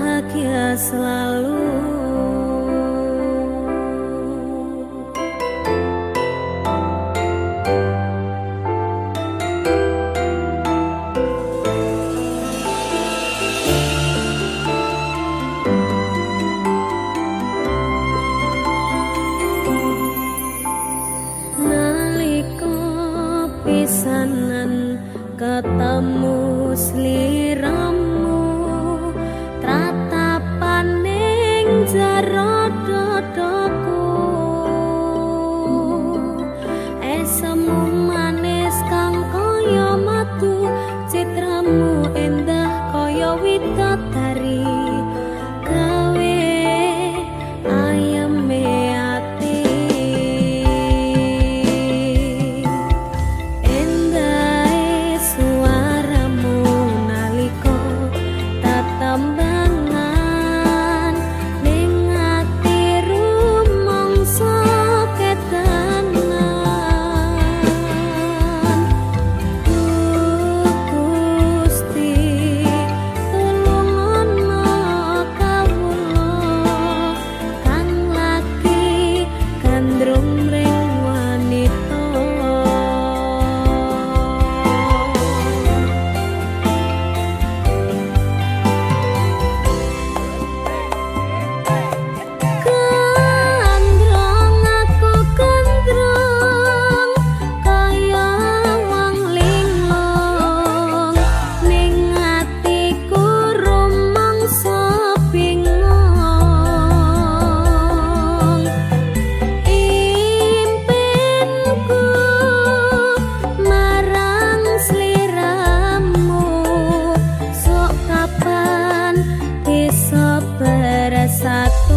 bahagia selalu. Pisanan ketemu sliramu, tratapan ning jero dodoku, esemu manis kang kaya madu, citramu endah kaya widodari, gawe ayeme ati. Tambangan ning ati rumangsa ketenan, Gusti tulungono kawula kang lagi gandrung ring wanita. Satu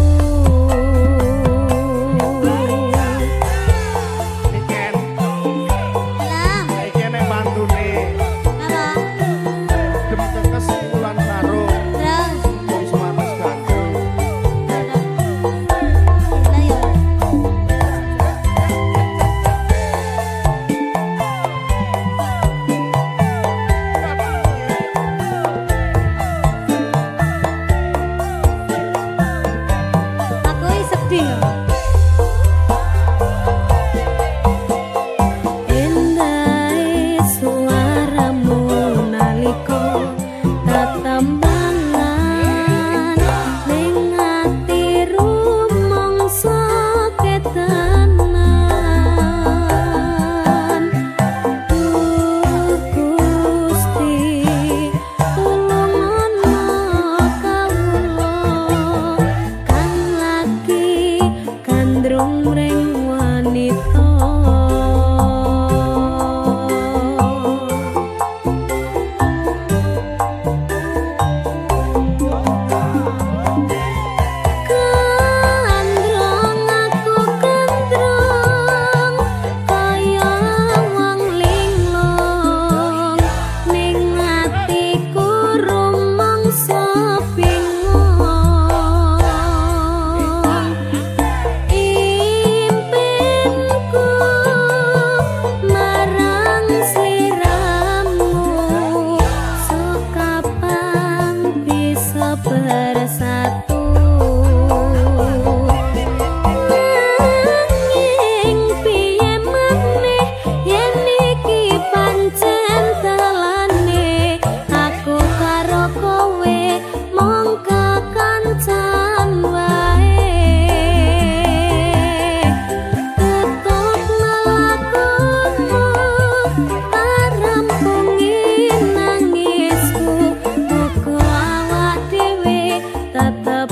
tetap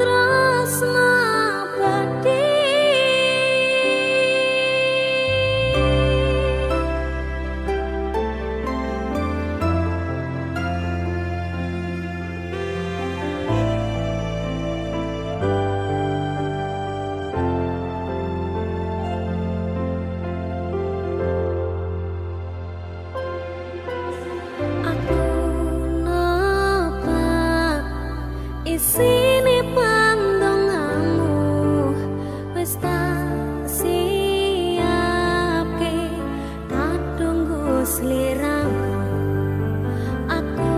tresna abadi. Isine pandongamu wis tak siapke, tak tunggu sliramu. Aku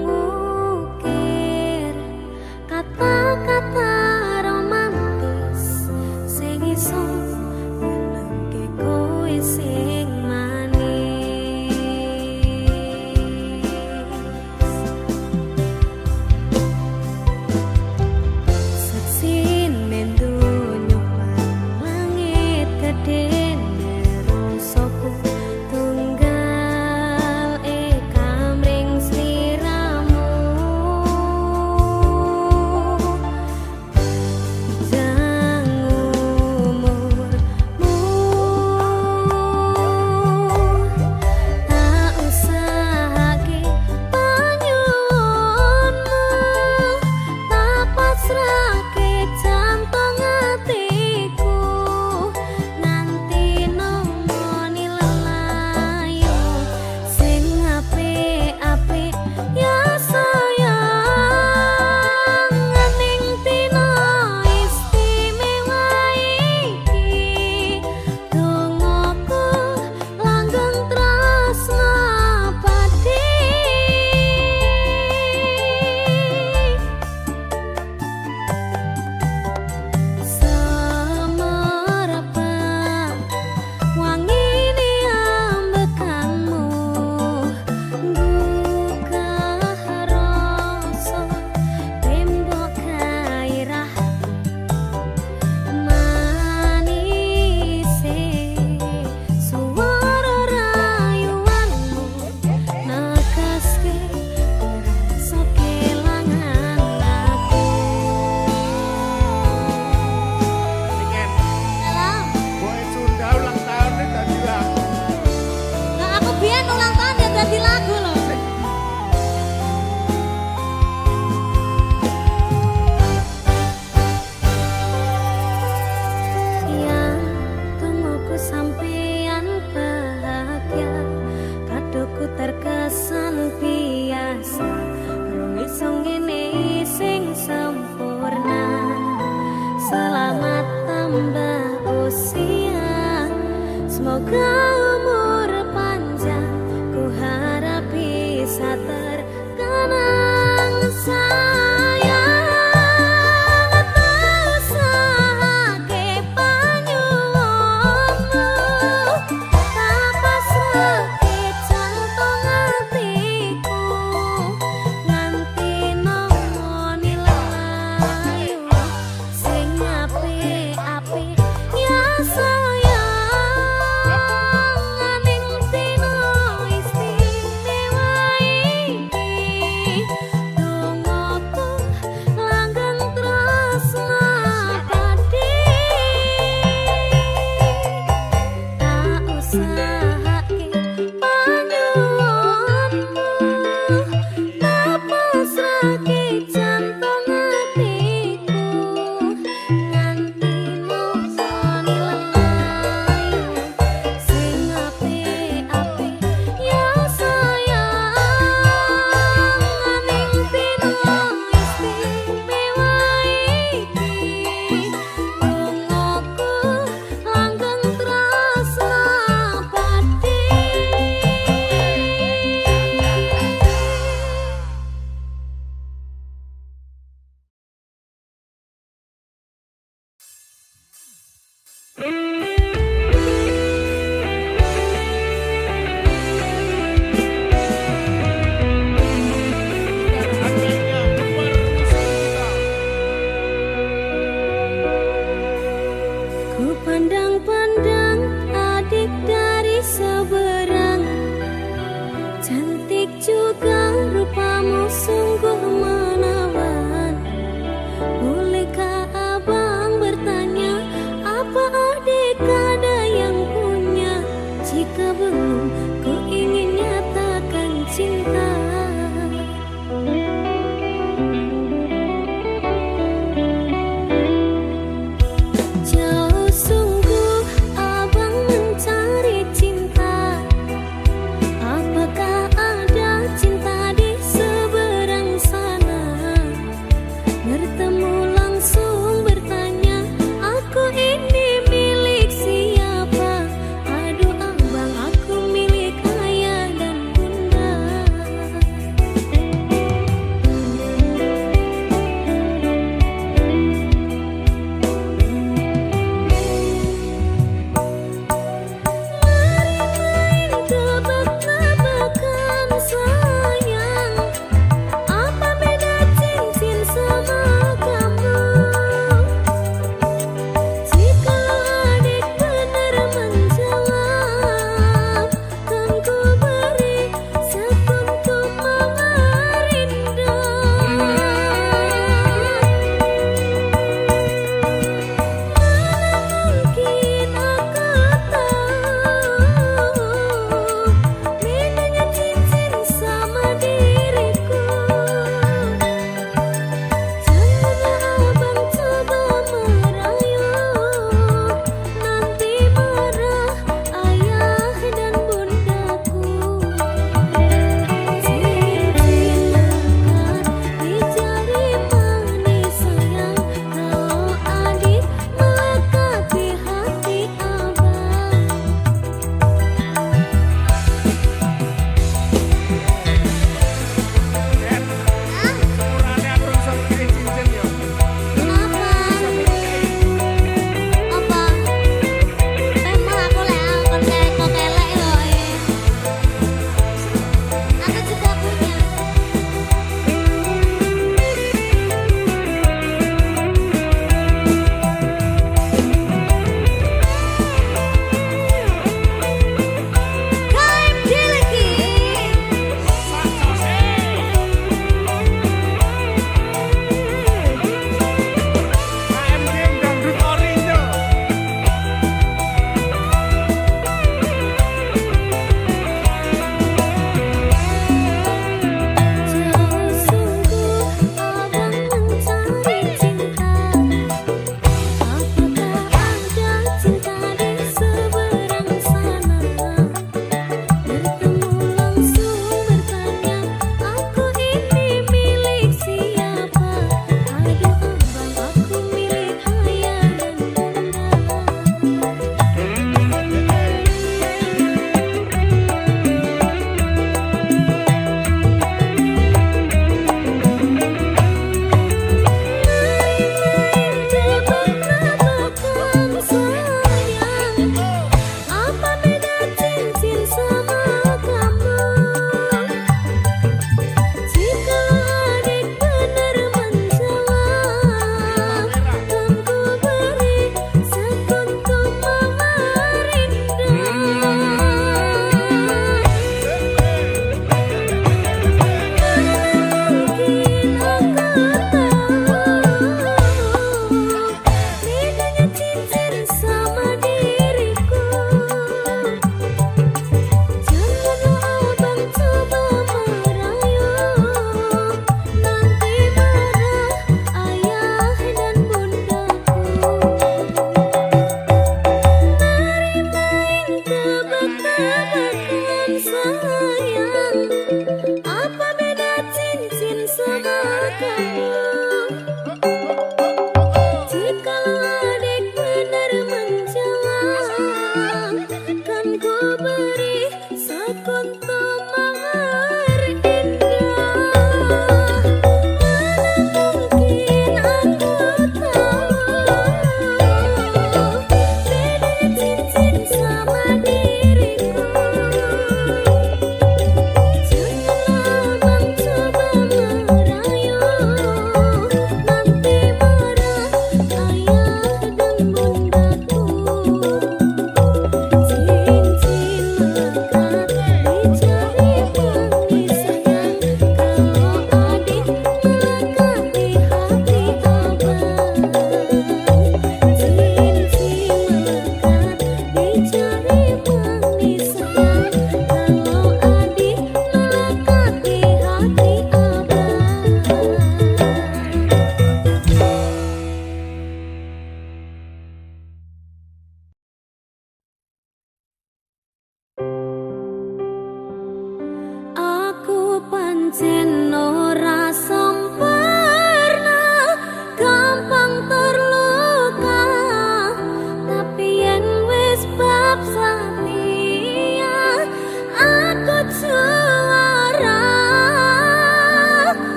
ngukir kata-kata romantis sing iso nyenengke kowe sing manis. Terkesan biasa, rung iso ngene sing sempurna. Selamat tambah usia, semoga umur panjang, ku harap bisa terkenang sayang. Sayang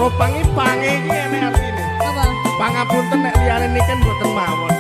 Pangi-pangi iki enek artine. Apa? Pangapunten nek liyane niki mboten mawon.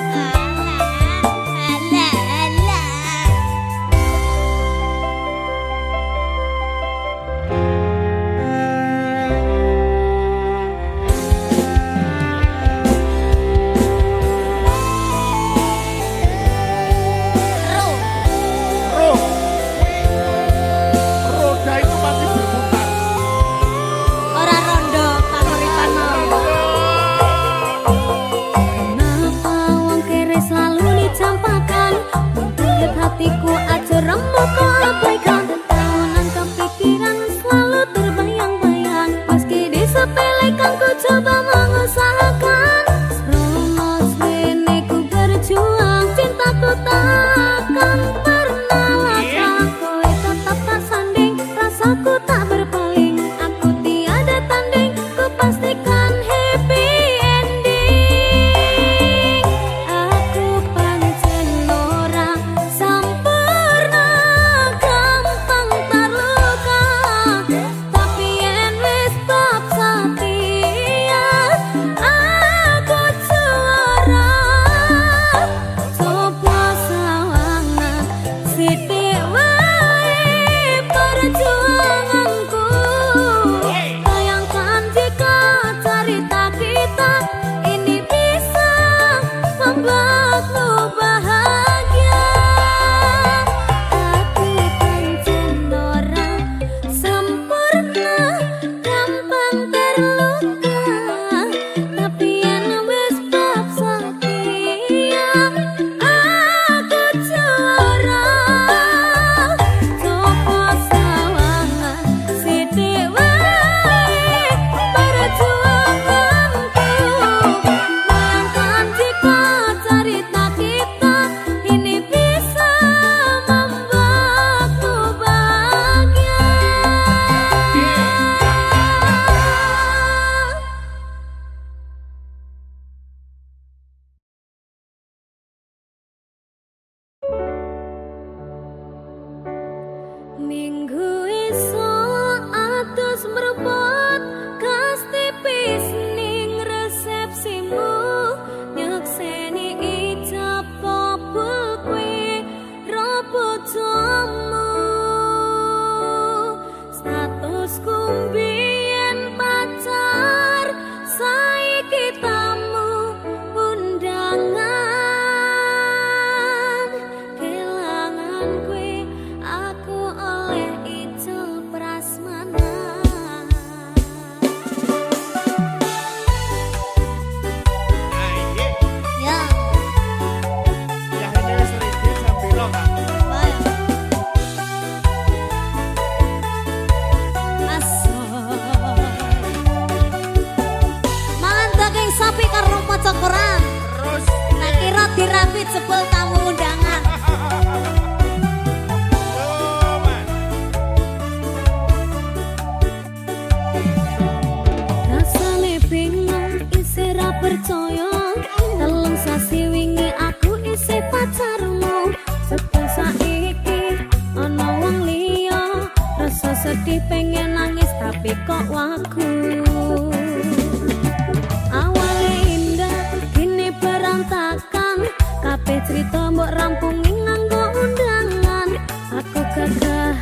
Minggu esok atus mrebot kas tipis ning resepsimu nyekseni ijab kabul kowe robojomu statusku mbiyen pacar saiki tamu undangan kelangan kowe aku oleh ijol prasmanan. Ya. Ya ini wis ready sambilo Kak. Baik. Mangan daging sapi karo maca Quran. Terus Nek kira dirapit jebul tamu undangan. oh, Mas. Rasane bingung isih ra percaya telung sasi wingi aku isih pacarmu setelah saiki ana wong liya rasa sedih pengen nangis tapi kok waku awale indah kini berantakan kabeh cerita mbok rampungi nganggo undangan aku gagah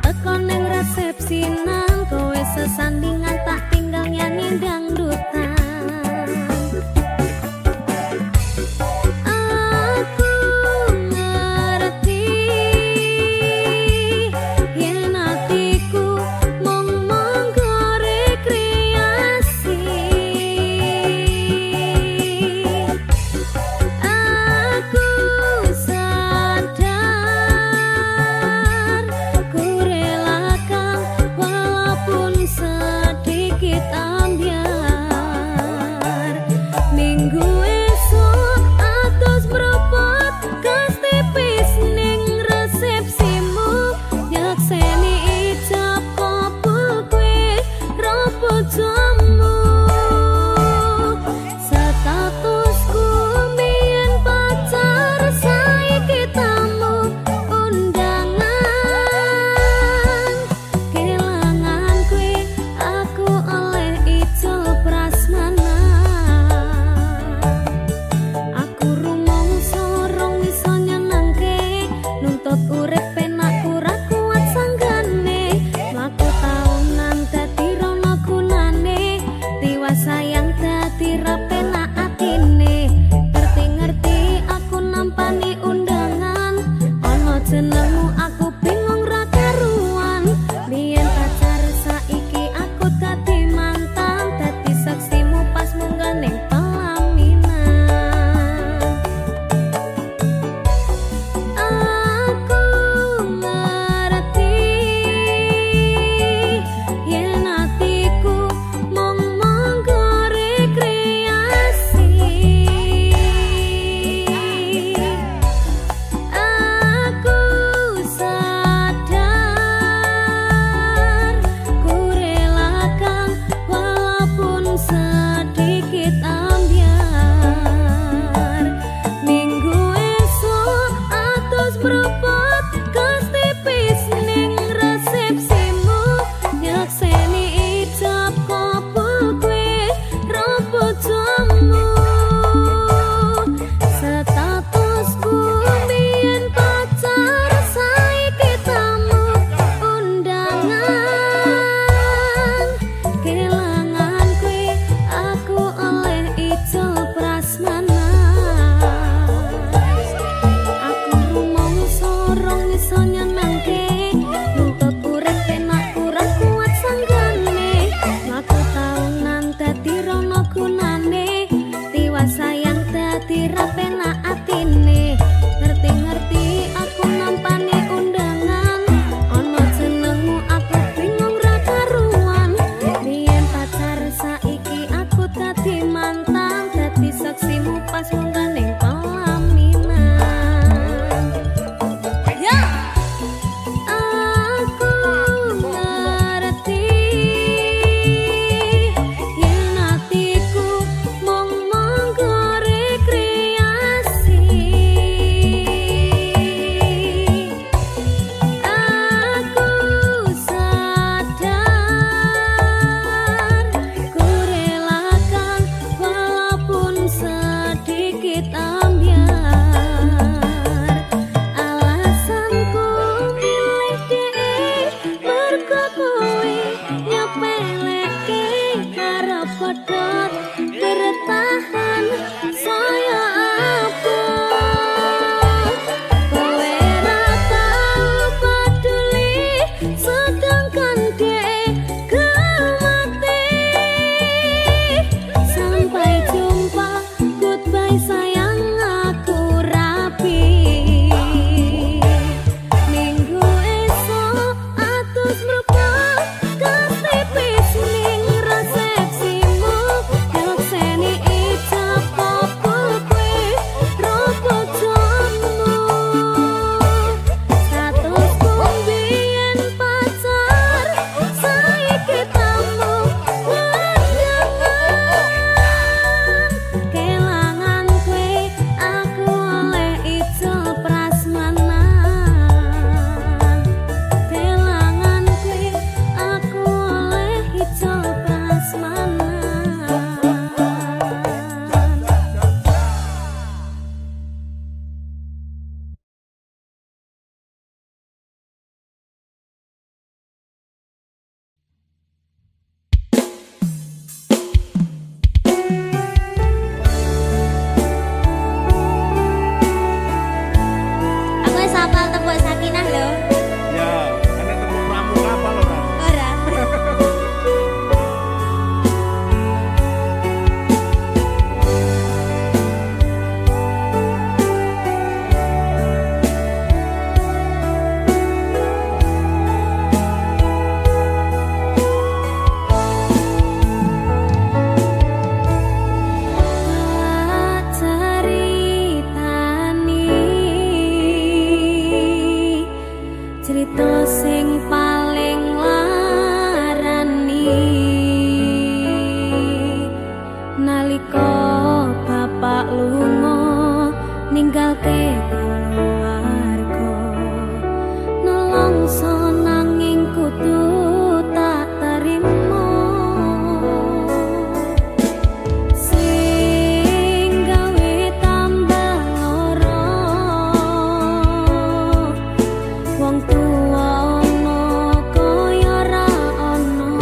teko ning resepsinan kowe sesandingan tak tinggal nyanyi dangdutan aku ngerti yen atiku mung menggore sayang dadi rapena atine. Ngerti-ngerti aku nampani undangan, ono jenengmu aku bingung ra karuan. Biyen pacar saiki aku dadi mantan, dadi saksimu pas munggah ning pelaminan. Aku ngerti yen atiku mung rekreasi. Aku sadar ku relakan walaupun sedikit ambiar. Minggu esok atus meruput kas tipis ning resepsimu, nyakseni ijab kabul kwe robot jamu. Statusku biyen pacar saiki tamu undangan. Kelangan kwe aku oleh ijol prasmanan. Aku rumong sorong iso nyenengke, nuntut urip penak kurang kuat sanggane. Aku taunan dadi rono gunane, tiwas sayang dadi rapena atine. Ngerti-ngerti aku nampani undangan, ono jenengmu aku bingung ra karuan. Biyen pacar saiki aku dadi mantan, dadi saksimu pas munggah ning pelaminan. Ya, Aku ngerti yen atiku mung monggo rekreasi. Aku sadar ku relakan walaupun sedikit ambiar. Alasanku milih dhewe mergo kowe nyepeleke karo pedhot bertahan saya abot. Kowe ra tau peduli sedangkan dhewe mati. Sampai jumpa, goodbye sayang aku rapi. Minggu esok atus meruput kas tipis ning resepsimu, nyakseni ijab kabul kwe robot jamu. Statusku biyen pacar saiki tamu undangan. Kelangan kwe aku oleh ijol prasmanan. Kelangan kwe aku oleh ijol prasmanan. aku wis hafal tembok Sakinah lho. Ya, ana tembung pramuka apa lho, Kan? Ora. Tak ceritani cerita sing paling larani. Nalika bapak lunga ninggalke keluarga, nelongso nanging kudu tak terima. Sing gawe tambah lara, wong tuwa ono kaya ra ono.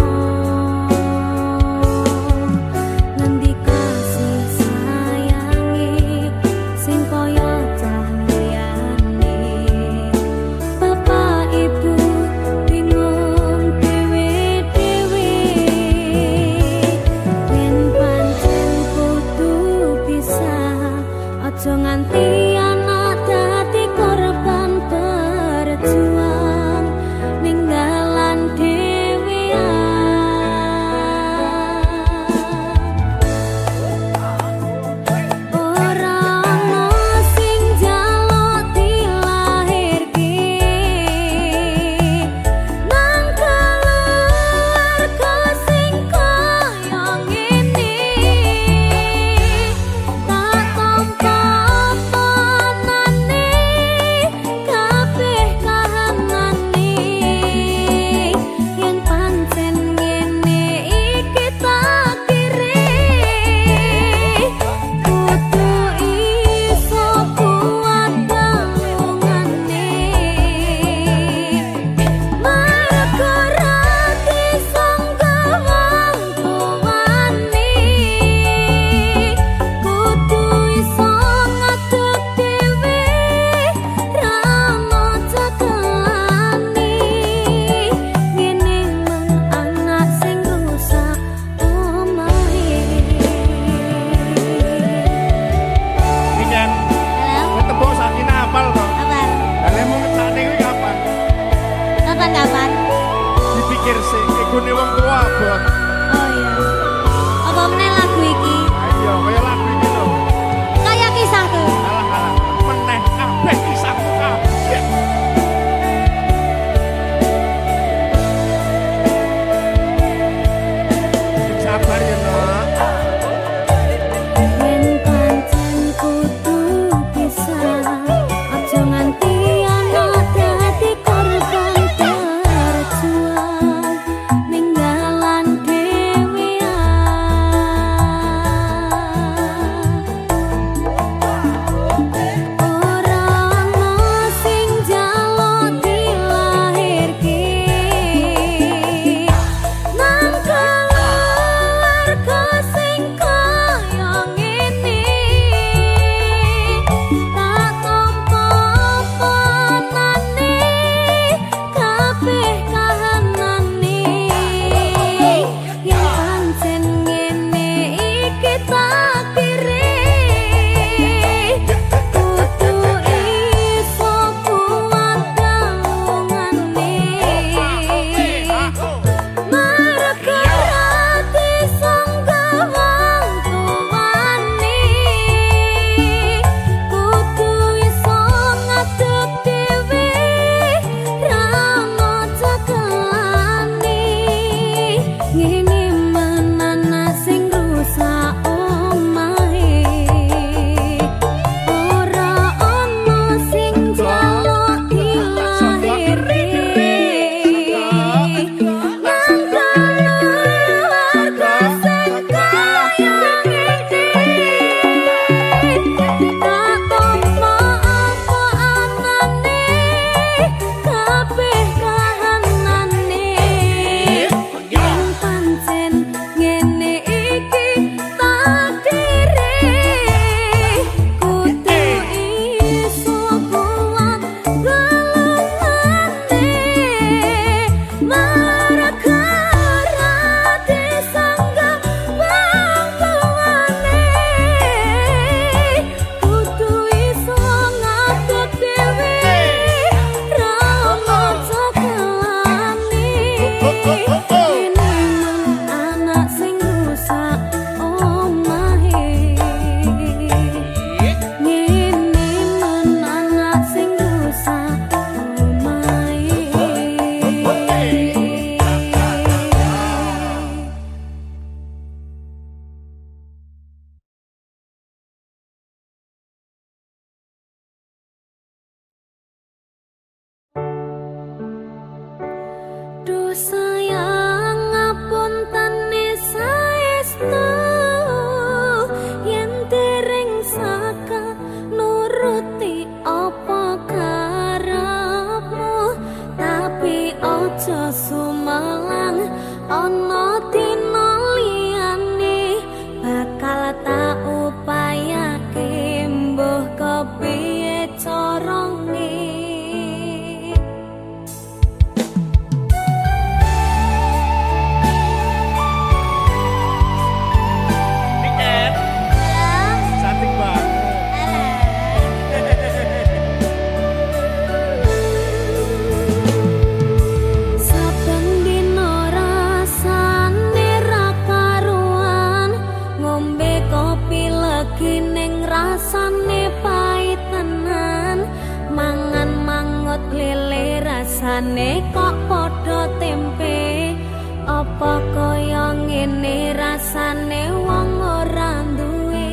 rasane kok padha tempe apa kaya ngene rasane wong ora duwe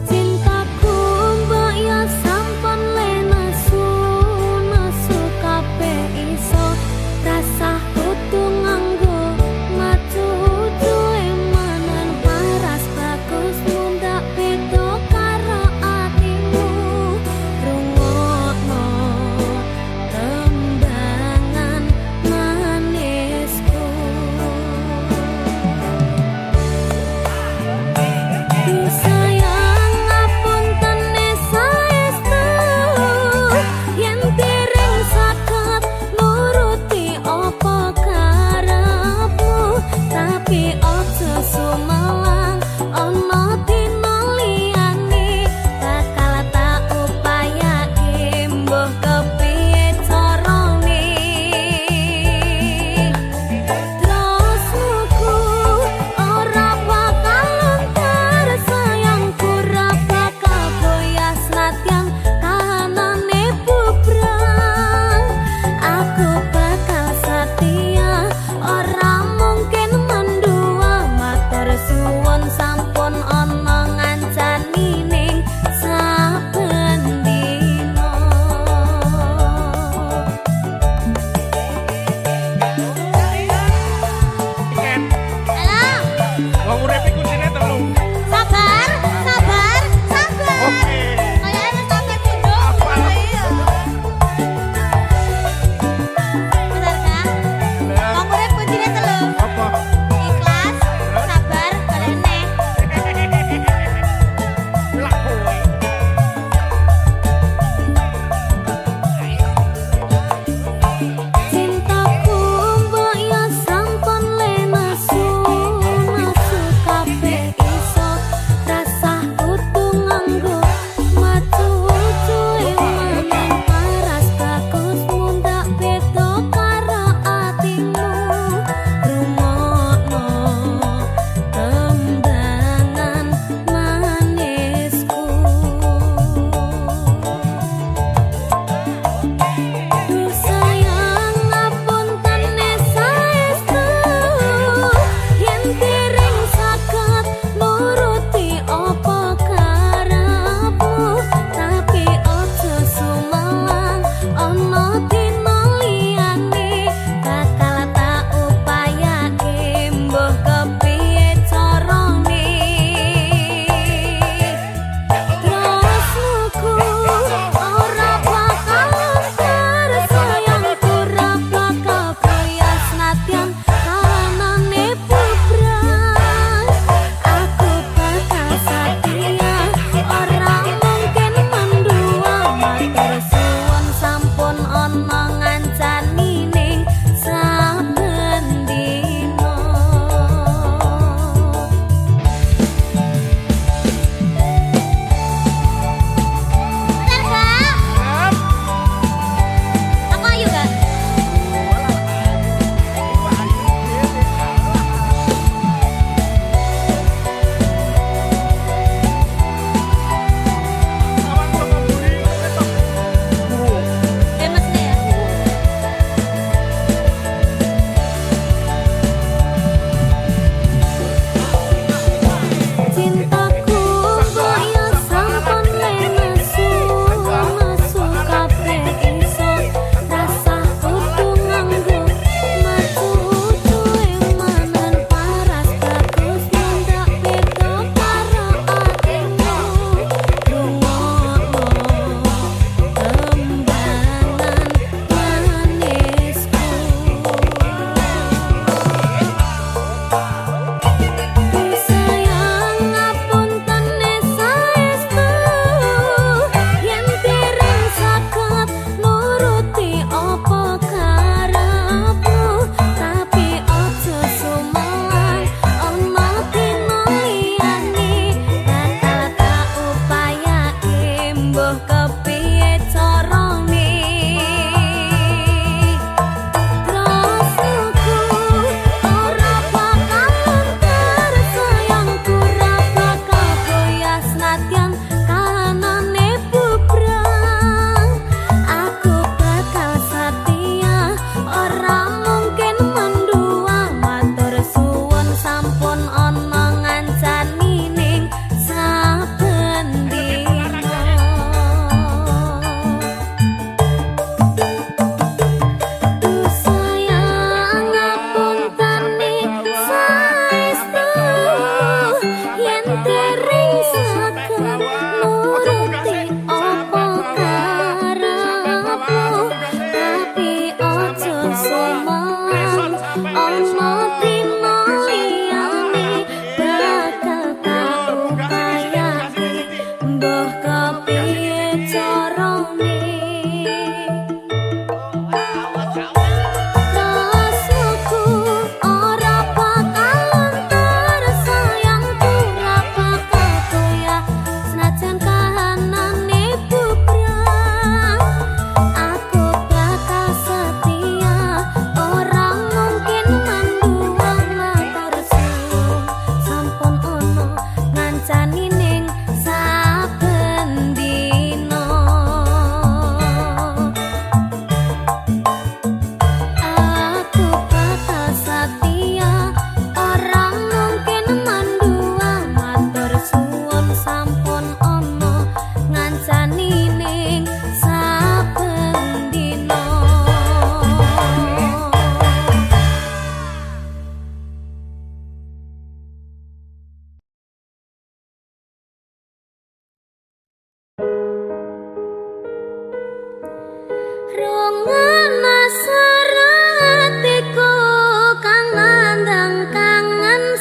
cintaku mbok ya sampun le nesu kabeh iso rasah kudu nganggo matu duwe manen paras bagus mundak beda karo atimu rungokno tembangan manisku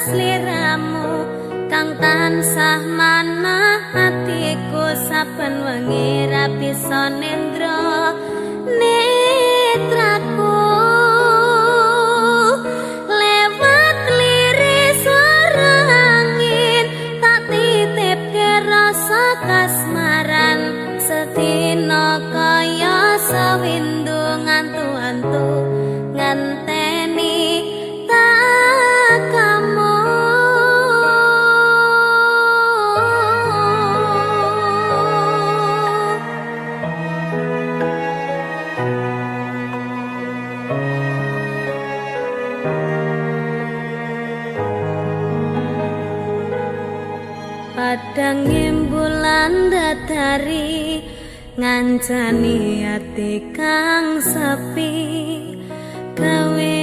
sliramu kang tansah manah atiku saben wengi ra bisa nendra netraku lewat liris angin tak titipke rasa kasmaran sedina kaya sawindu ngantu-antu ngenteni tak kamu. Padang bulan datari ngancani ati kang sepi gawe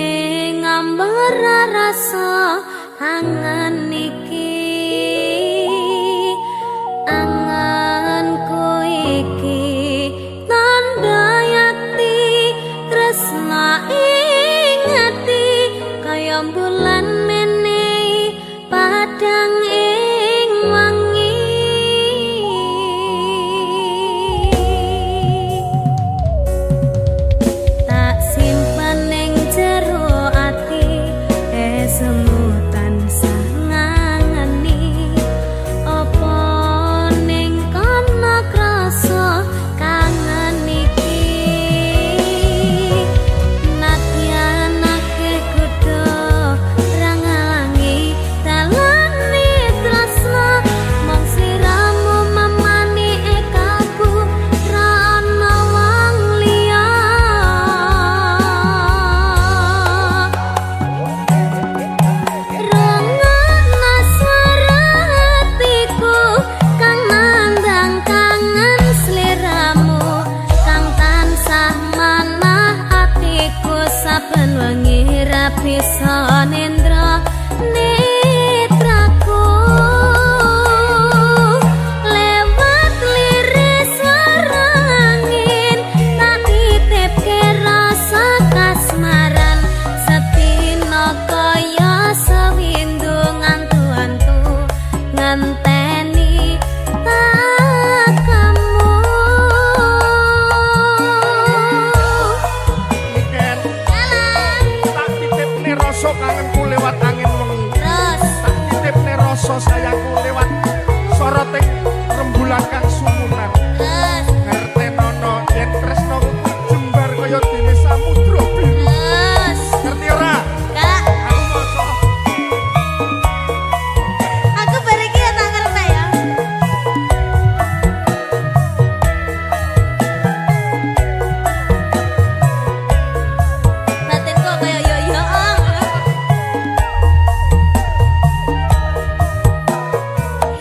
ngambar rasa angan iki anganku iki tanda yakti tresna ing ati kaya bulan menehi padang ing wangi tak simpen ning jero ati semu tansah ngangeni apa ning kono krasa kangen iki nadyan akeh kudu rangalangi dalane tresna mong sliramu mamani ekaku ra ana wong liya rungokna swara hatiku kang nandang kangen sliramu kang tansah manah atiku saben wengi ra bisa nendra netraku lewat liris angin tak titipke rasa kasmaran sedina kaya sawindu ngantu-antu ngenteni tak kamu. Niken tak titipne rasa kangenku lewat angin wengi Terus tak titipne rasa sayangku lewat soroting rembulan kang sumunar terus ngertenono yen tresnaku jembar kaya dene samudra biru terus ngerti ora Kak, aku maca Aku bareng ya tak ngerti ya. batinku kaya yo-yo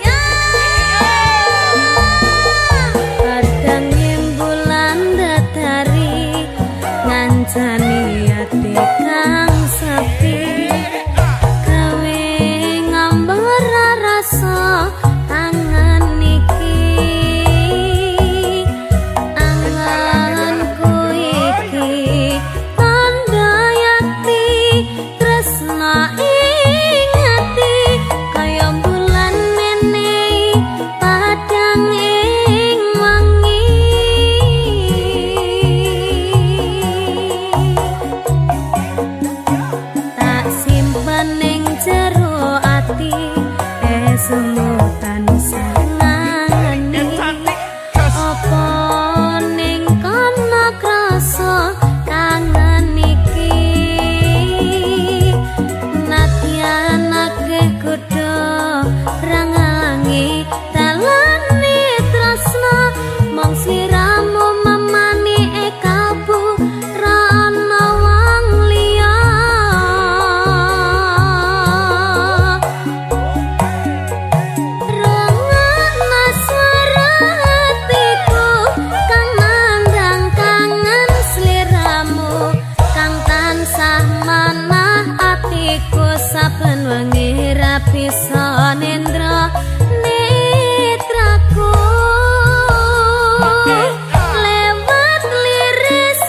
ya padang bulan datari ngancani ati kang sepi gawe ngambar rasa angan iki anganku iki tanda yakti tresna ing ati kaya bulan menehi padang ing wangi tak simpen ning jero ati semu tansah ngangeni cantik gas apa ning kono krasa kangen iki nadyan akeh kudu rangalangi dalane tresna mong sliramu mamani ekabu ra ana wong liya rungokna swara hatiku kang nandang kangen sliramu kang tansah manah atiku saben wengi ra bisa nendra netraku lewat liris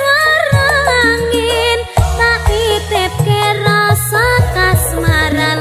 angin tak titipke rasa kasmaran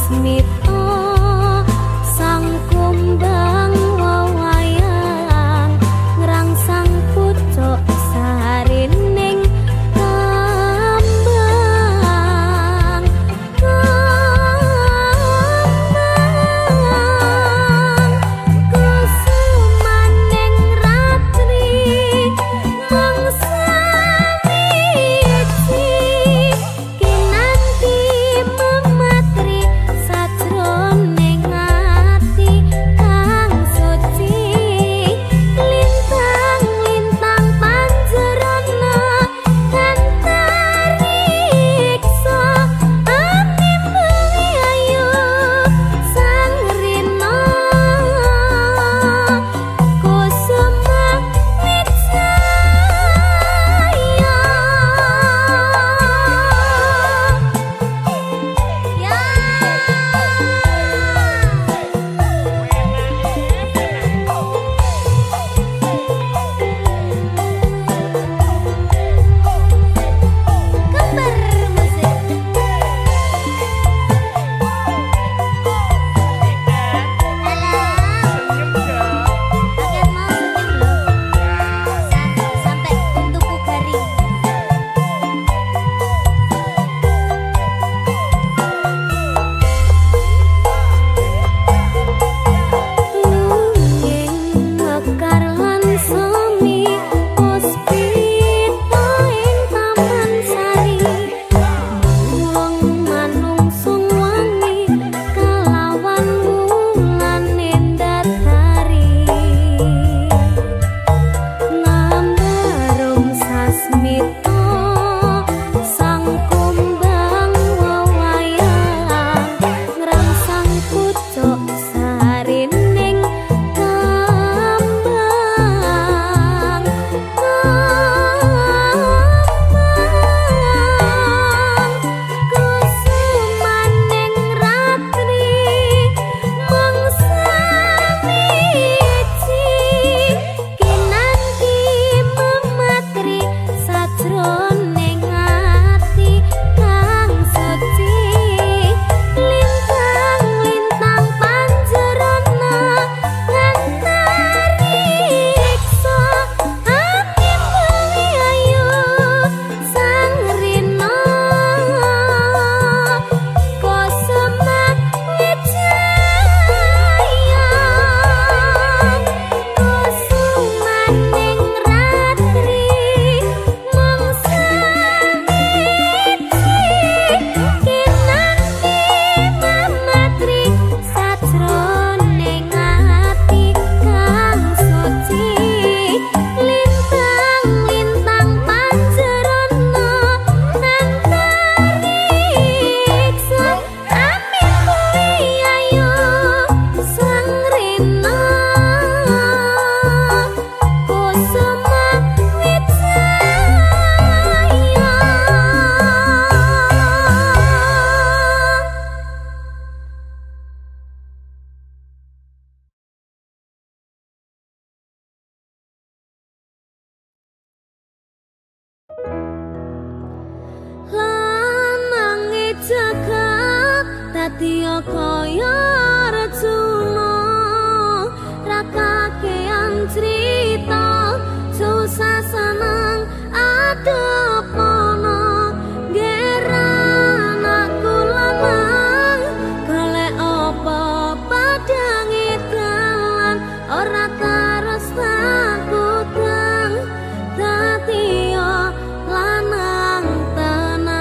sasmita sang kumbang wewayang ngrangsang pucuk sarining kembang kusumaning ratri mangsa wiji kinanti mematri sajroning ati kang suci lintang-lintang panjerana antariksa animbengi ayu sang rina kusuma wijaya kembar musik Paket mau senyum loh sampai untukku garing Lunging mekar lan semi puspita ing taman sari wong manungsung wangi kalawan wulan nendatari nambarum sasmita sang kumbang wewayang ngrangsang pucuk sarining kembang kusumaning ratri mangsa wiji kinanti mematri sajroning ati kang suci lintang-lintang panjerana antariksa animbengi ayu sang rina kusuma wijaya kusumaning ratri mangsa wiji kinanti mematri sajroning ati kang suci lintang-lintang panjerana antariksa animbengi ayu sang rina kusuma wijaya lanange jagat dadi kaya Arjuna rakakean crita susah seneng adepana geran aku lanang golek apa padange dalan ora terus takutang dadi lanang tenang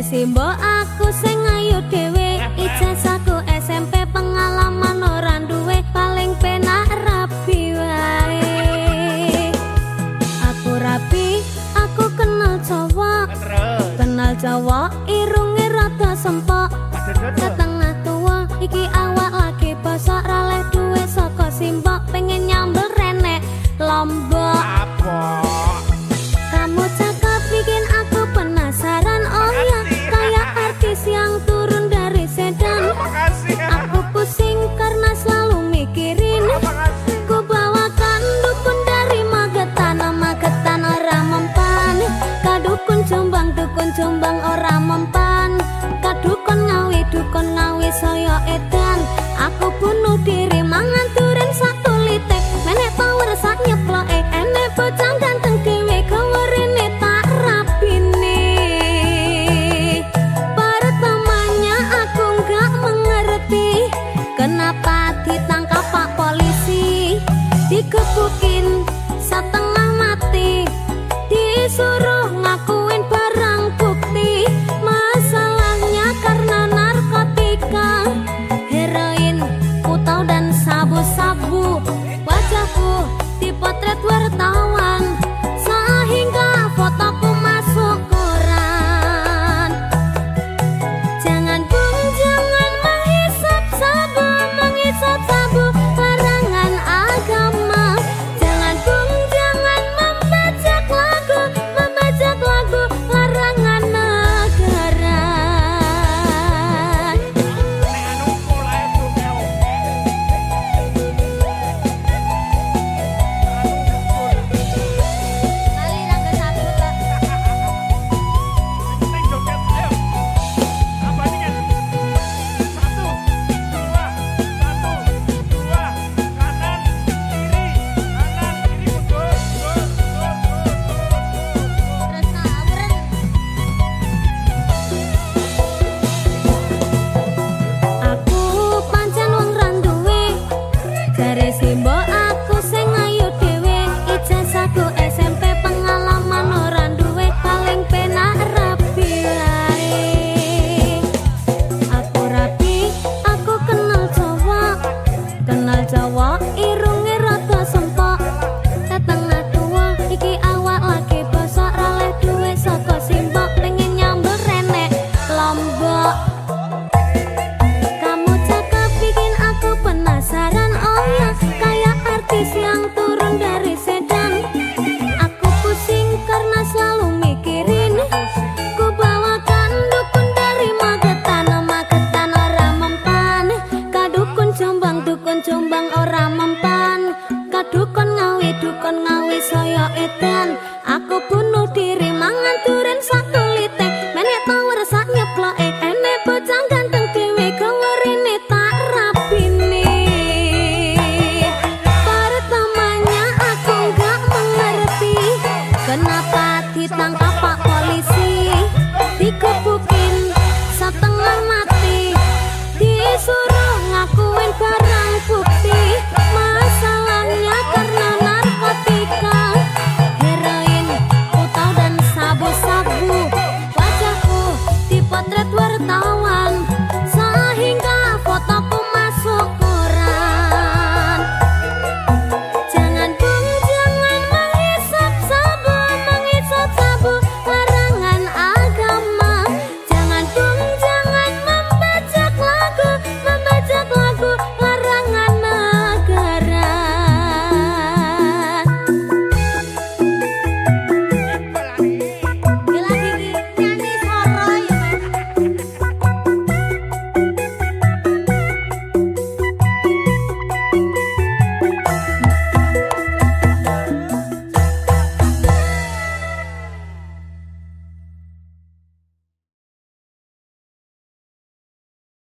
Simbo aku sing ayu dhewe, ijazahku SMP pengalaman ora duwe, paling penak rapi wae. Aku rapi, aku kenal cowok, irunge rada sempok, setengah tua, iki awak lagi bosok, raleh duwe saka Simbok, pengen nyambel renek Lombok. Kamu cakep bikin aku penasaran, oh ya, kayak artis yang turun dari sedan. Aku pusing karena selalu mikirin, ku bawakan dukun dari Magetan, Magetan ora mempan. Kadukun Jombang ora mempan. Kadukun Ngawi saya edan. Aku bunuh diri mangan duren satu litek, menek power sak nyeploke, enek bocah ganteng dhewe gawerene tak rapine. Pertamanya aku nggak mengerti kenapa ditangkap Pak Polisi, digebukin setengah mati, disuruh ngakuin barang bukti. Masalahnya karena narkotika, heroin, putau dan sabu-sabu. Wajahku dipotret wartawan sehingga fotoku masuk koran. Jangan bung, jangan menghisap sabu, larangan agama. Jangan bung, jangan membajak lagu, larangan negara. Kali rangga sabu Kak. Terus ngawuren. Aku pancen wong randuwe, jare Simbo aku sing ayu dhewe, ijazahku SMP pengalaman ora duwe, paling penak rapi wae. Aku rapi, aku kenal cowok, irunge rada sempok, setengah tua, iki awak lagi bosok, raleh duwe saka Simbok, pengen nyambel renek Lombok. Kamu cakep bikin aku penasaran, oh ya, kayak artis yang turun dari sedan. Aku pusing karena selalu mikirin, ku bawakan dukun dari Magetan, Magetan ora mempan. Kadukun Jombang ora mempan. Kadukun Ngawi saya edan. Aku bunuh diri mangan duren satu litek, menek power sak nyeploke, enek bocah ganteng dhewe gawerene tak rapine. Pertamanya aku nggak mengerti kenapa ditangkap Pak Polisi, digebukin